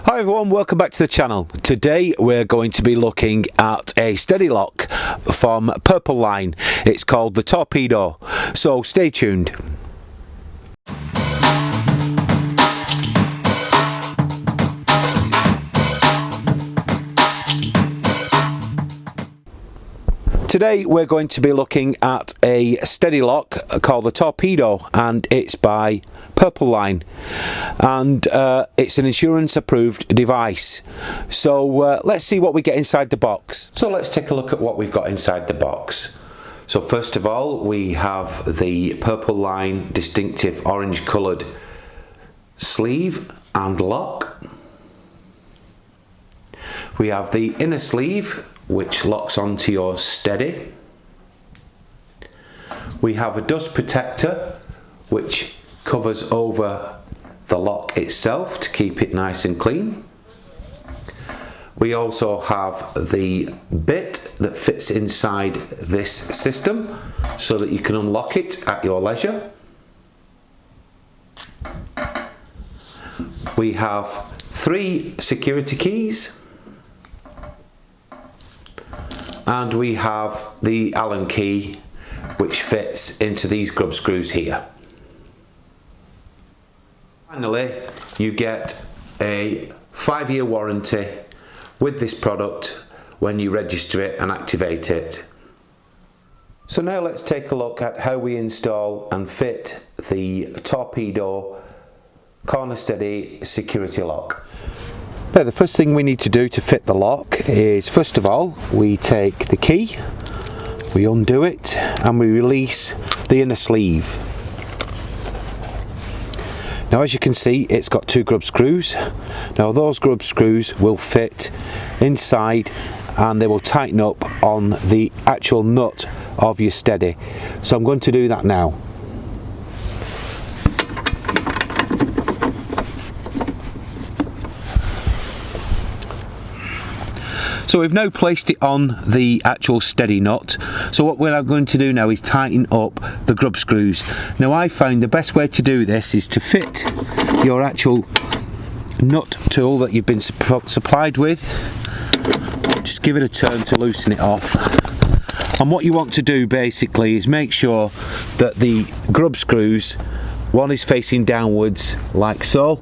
Hi everyone, welcome back to the channel. Today we're going to be looking at a steady lock from Purple Line. It's called the Torpedo, so stay tuned. Today we're going to be looking at a steady lock called the Torpedo, and it's by Purple Line, and it's an insurance approved device. So let's see what we get inside the box. So let's take a look at what we've got inside the box. So first of all, we have the Purple Line distinctive orange coloured sleeve and lock. We have the inner sleeve which locks onto your steady. We have a dust protector which covers over the lock itself to keep it nice and clean. We also have the bit that fits inside this system so that you can unlock it at your leisure. We have 3 security keys, and we have the Allen key which fits into these grub screws here. Finally, you get a 5-year warranty with this product when you register it and activate it. So now let's take a look at how we install and fit the Torpedo corner steady security lock. Now, the first thing we need to do to fit the lock is, first of all, we take the key, we undo it, and we release the inner sleeve. Now, as you can see, it's got 2 grub screws. Now, those grub screws will fit inside and they will tighten up on the actual nut of your steady. So I'm going to do that now. So we've now placed it on the actual steady nut. So what we're going to do now is tighten up the grub screws. Now, I found the best way to do this is to fit your actual nut tool that you've been supplied with. Just give it a turn to loosen it off. And what you want to do basically is make sure that the grub screws, one is facing downwards like so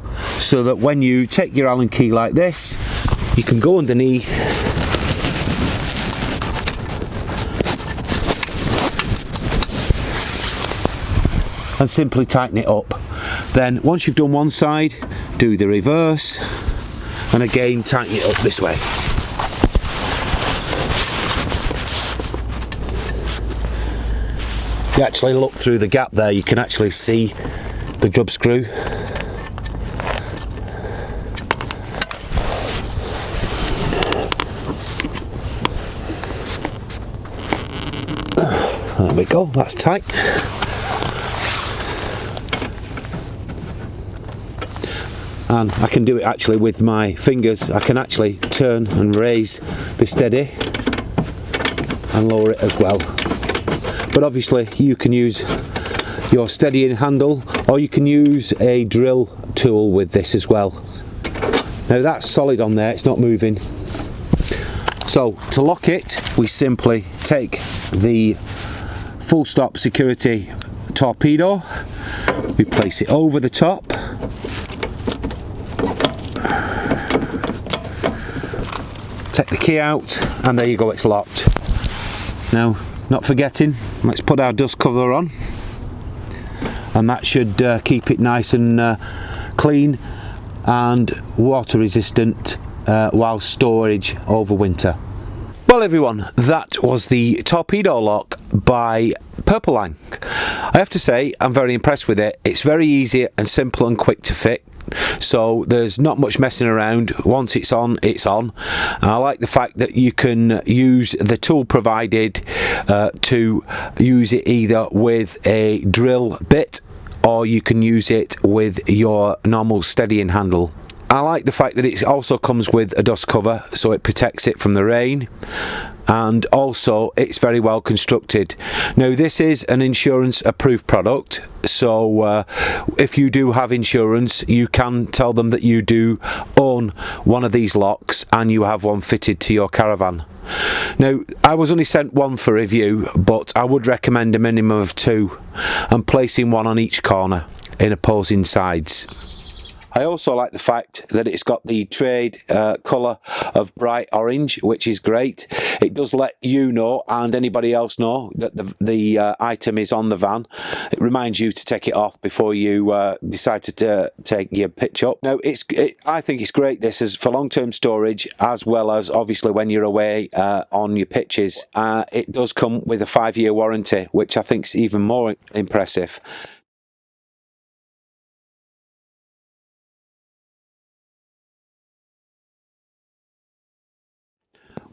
that when you take your Allen key like this, you can go underneath and simply tighten it up. Then once you've done one side, do the reverse, and again tighten it up this way. If you actually look through the gap there, you can actually see the grub screw. There we go, that's tight. And I can do it actually with my fingers. I can actually turn and raise the steady and lower it as well. But obviously you can use your steadying handle, or you can use a drill tool with this as well. Now that's solid on there, it's not moving. So to lock it, we simply take the full stop security Torpedo, we place it over the top, take the key out, and there you go, it's locked. Now, not forgetting, let's put our dust cover on, and that should keep it nice and clean and water resistant while storage over winter. Well everyone, that was the Torpedo lock by Purple Line. I have to say, I'm very impressed with it. It's very easy and simple and quick to fit. So there's not much messing around. Once it's on, it's on. And I like the fact that you can use the tool provided to use it either with a drill bit, or you can use it with your normal steadying handle. I like the fact that it also comes with a dust cover, so it protects it from the rain, and also it's very well constructed. Now this is an insurance approved product, so if you do have insurance, you can tell them that you do own one of these locks and you have one fitted to your caravan. Now, I was only sent one for review, but I would recommend a minimum of 2 and placing one on each corner in opposing sides. I also like the fact that it's got the trade colour of bright orange, which is great. It does let you know and anybody else know that the item is on the van. It reminds you to take it off before you decide to take your pitch up. Now, I think it's great. This is for long-term storage, as well as obviously when you're away on your pitches. It does come with a 5-year warranty, which I think is even more impressive.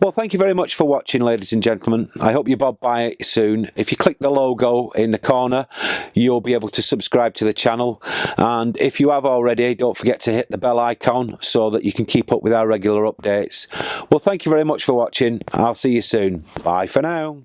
Well, thank you very much for watching, ladies and gentlemen. I hope you bob by it soon. If you click the logo in the corner, you'll be able to subscribe to the channel. And if you have already, don't forget to hit the bell icon so that you can keep up with our regular updates. Well, thank you very much for watching. I'll see you soon. Bye for now.